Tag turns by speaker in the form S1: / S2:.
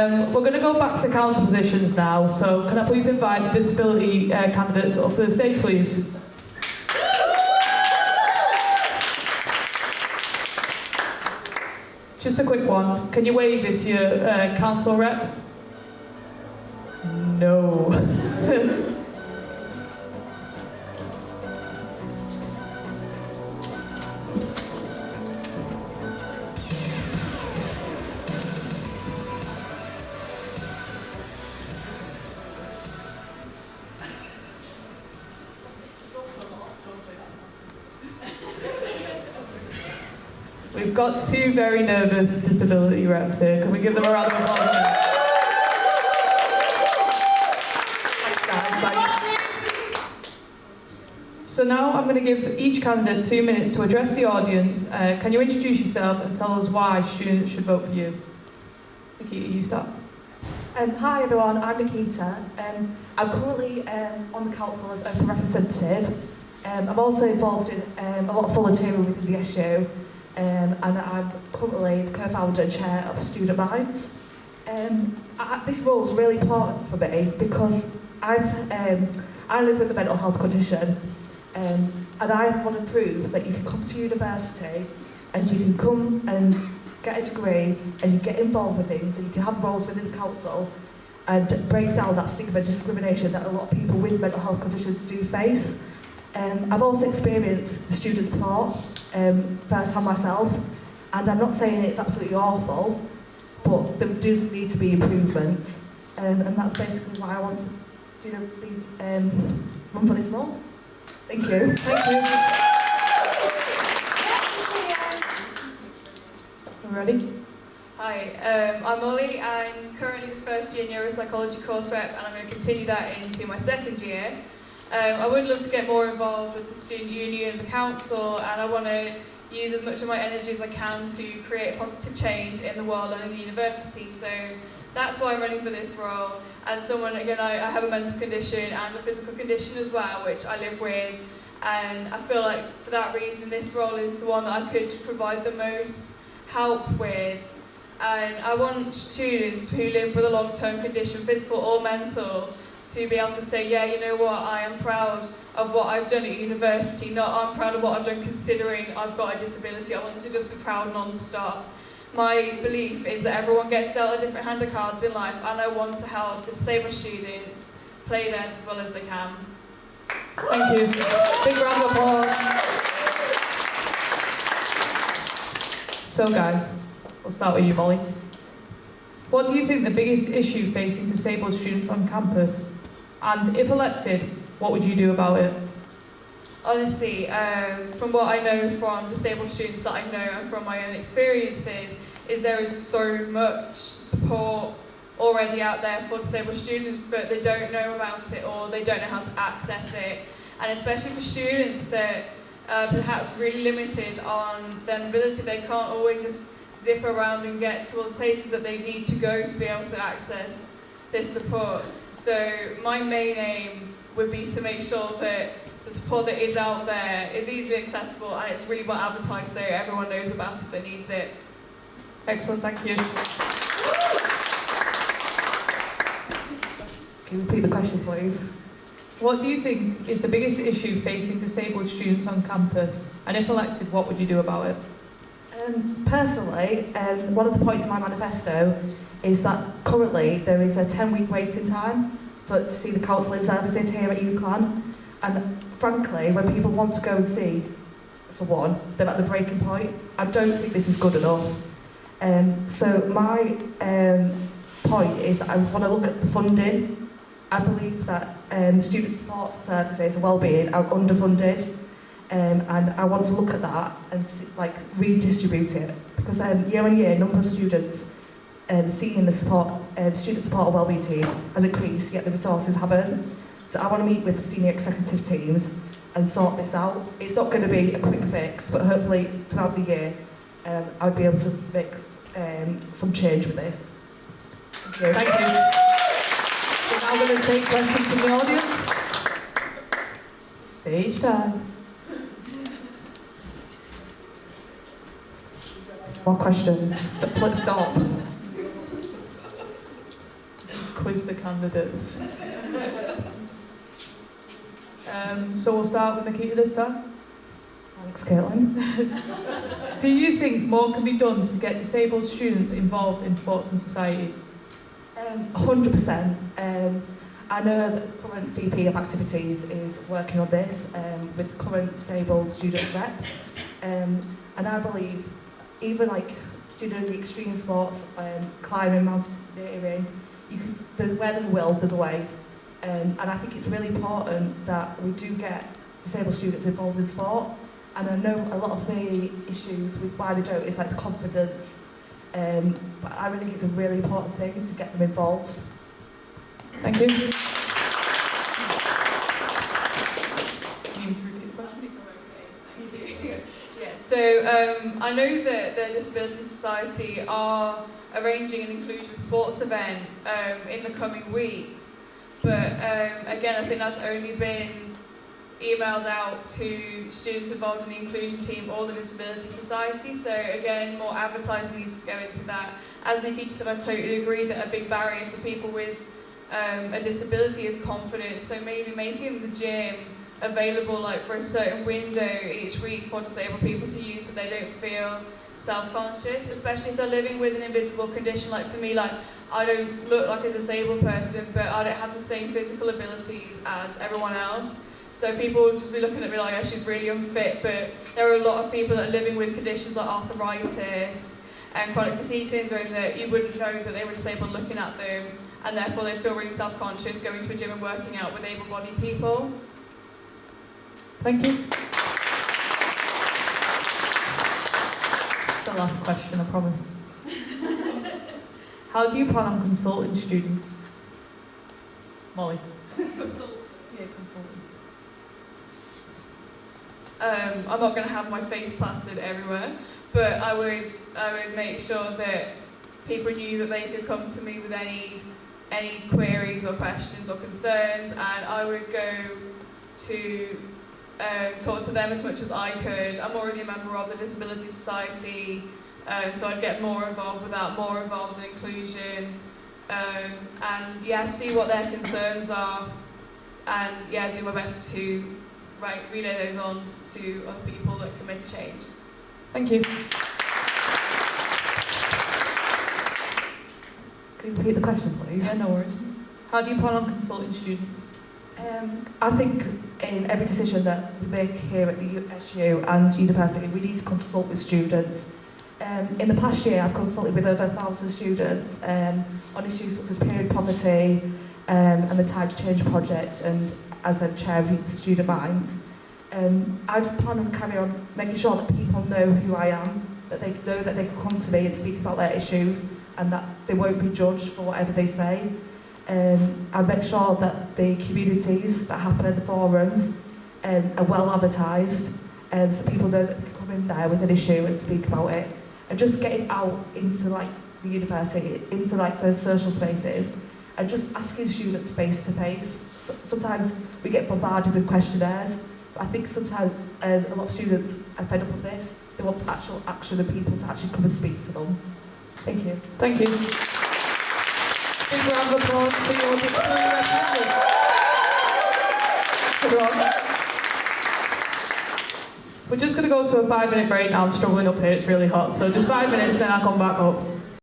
S1: We're going to go back to the council positions now, so can I please invite the disability candidates up to the stage, please? Just a quick one. Can you wave if you're council rep? No. We've got two very nervous disability reps here. Can we give them a round of applause? Thanks, guys. Thanks. So now I'm going to give each candidate 2 minutes to address the audience. Can you introduce yourself and tell us why students should vote for you? Nikkita, you start.
S2: Hi everyone, I'm Nikkita. I'm currently on the council as open representative. I'm also involved in a lot of volunteering within the SU. And I'm currently the co-founder and chair of Student Minds. This role is really important for me because I live with a mental health condition, and I want to prove that you can come to university and you can come and get a degree and you get involved with things and you can have roles within the council and break down that stigma and discrimination that a lot of people with mental health conditions do face. I've also experienced the student support firsthand myself, and I'm not saying it's absolutely awful, but there does need to be improvements, and that's basically why I want to run for this role. Thank you.
S1: Thank you. Ready?
S3: Hi, I'm Molly. I'm currently the first year neuropsychology course rep, and I'm going to continue that into my second year. I would love to get more involved with the student union and the council, and I want to use as much of my energy as I can to create a positive change in the world and in the university. So that's why I'm running for this role. As someone, again, I have a mental condition and a physical condition as well, which I live with, and I feel like for that reason this role is the one that I could provide the most help with. And I want students who live with a long-term condition, physical or mental, to be able to say, yeah, you know what, I am proud of what I've done at university, not I'm proud of what I've done considering I've got a disability. I want to just be proud non-stop. My belief is that everyone gets dealt a different hand of cards in life, and I want to help the disabled students play theirs as well as they can.
S1: Thank you. Big round of applause. So guys, we'll start with you, Molly. What do you think the biggest issue facing disabled students on campus? And if elected, what would you do about it?
S3: Honestly, from what I know from disabled students that I know and from my own experiences, is there is so much support already out there for disabled students, but they don't know about it or they don't know how to access it. And especially for students that are perhaps really limited on their mobility, they can't always just zip around and get to all the places that they need to go to be able to access this support. So my main aim would be to make sure that the support that is out there is easily accessible and it's really well advertised so everyone knows about it that needs it.
S1: Excellent, thank you.
S2: Can you repeat the question, please?
S1: What do you think is the biggest issue facing disabled students on campus? And if elected, what would you do about it?
S2: Personally, one of the points in my manifesto is that currently there is a 10-week waiting time to see the counselling services here at UCLan, and frankly, when people want to go and see someone, they're at the breaking point. I don't think this is good enough. So my point is that I want to look at the funding. I believe that student support services and wellbeing are underfunded. And I want to look at that and redistribute it, because year on year, number of students seeing the student support and wellbeing team has increased, yet the resources haven't. So I want to meet with senior executive teams and sort this out. It's not going to be a quick fix, but hopefully throughout the year, I'll be able to make some change with this. Thank you.
S1: Thank you. We're now going to take questions from the audience. Stage time. More questions. Let's stop. quiz the candidates. So we'll start with Nikkita this time.
S2: Thanks, Caitlin.
S1: Do you think more can be done to get disabled students involved in sports and societies?
S2: 100%. I know that the current VP of Activities is working on this with the current disabled student rep. And I believe even like doing extreme sports, climbing, mountaineering, where there's a will, there's a way. And I think it's really important that we do get disabled students involved in sport. And I know a lot of the issues with why they don't is like the confidence. But I really think it's a really important thing to get them involved.
S1: Thank you. Can you just repeat the question?
S3: Thank you. Yeah, so I know that the Disability Society are arranging an inclusion sports event in the coming weeks, but again, I think that's only been emailed out to students involved in the inclusion team or the Disability Society, so again, more advertising needs to go into that. As Nikkita said, I totally agree that a big barrier for people with a disability is confidence, so maybe making the gym available like for a certain window each week for disabled people to use so they don't feel self-conscious, especially if they're living with an invisible condition. Like for me, like I don't look like a disabled person, but I don't have the same physical abilities as everyone else. So people will just be looking at me like, oh, she's really unfit, but there are a lot of people that are living with conditions like arthritis and chronic fatigue syndrome that you wouldn't know that they were disabled looking at them, and therefore they feel really self-conscious going to a gym and working out with able-bodied people.
S1: Thank you. The last question, I promise. How do you plan on consulting students? Molly.
S3: Consulting.
S1: Yeah, consulting.
S3: I'm not going to have my face plastered everywhere, but I would make sure that people knew that they could come to me with any queries or questions or concerns, and I would go to talk to them as much as I could. I'm already a member of the Disability Society, so I'd get more involved with that, more involved in inclusion, and yeah, see what their concerns are, and yeah, do my best to relay those on to other people that can make a change.
S1: Thank you.
S2: Can you repeat the question, please?
S1: Yeah, no worries. How do you plan on consulting students?
S2: I think in every decision that we make here at the SU and university, we need to consult with students. In the past year, I've consulted with over 1,000 students on issues such as period poverty and the Tide to Change project, and as a chair of Youth Student Minds. I'd plan on carry on making sure that people know who I am, that they know that they can come to me and speak about their issues, and that they won't be judged for whatever they say. I'd make sure that the communities that happen in the forums are well advertised, so people know that they can come in there with an issue and speak about it. And just getting out into like the university, into like those social spaces, and just asking students face to face. Sometimes we get bombarded with questionnaires, but I think sometimes a lot of students are fed up with this. They want actual action and people to actually come and speak to them. Thank you.
S1: Thank you. Big round of applause for your disability representatives. We're just going to go to a 5-minute break now. I'm struggling up here, it's really hot. So just 5 minutes, then I'll come back up.